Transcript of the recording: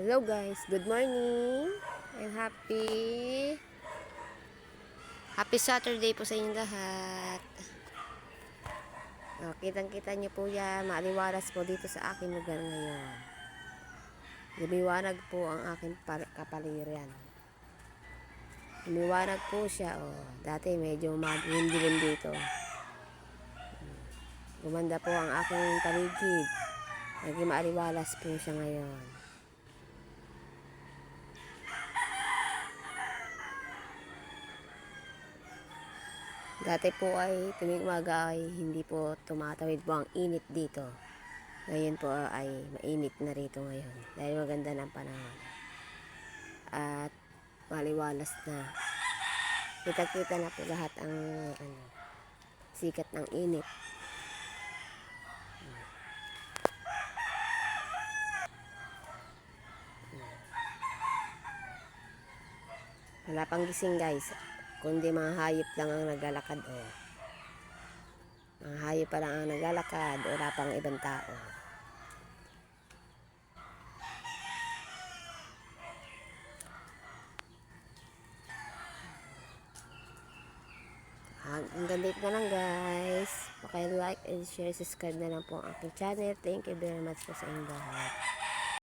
Hello guys, good morning and happy Saturday po sa inyong lahat. Kitang-kita niyo po yan, maaliwalas po dito sa aking lugar ngayon. Lumiwanag po ang aking kapaligiran. Lumiwanag po siya. Dati medyo mag-windilim dito. Gumanda po ang aking paligid. Naging maaliwalas po siya ngayon. Dati po ay tuwing umaga ay hindi po tumatawid po ang init dito. Ngayon po ay mainit na rito ngayon. Dahil maganda ng panahon. At maliwalas na. Kita-kita na po lahat ang sikat ng init. Wala pang gising guys. Kundi mga hayop lang ang naglalakad Mga hayop pa lang ang naglalakad, wala pang ibang tao. Hanggang dito na lang guys. Paki-like and share, subscribe na lang po ang aking channel. Thank you very much po sa inyong lahat.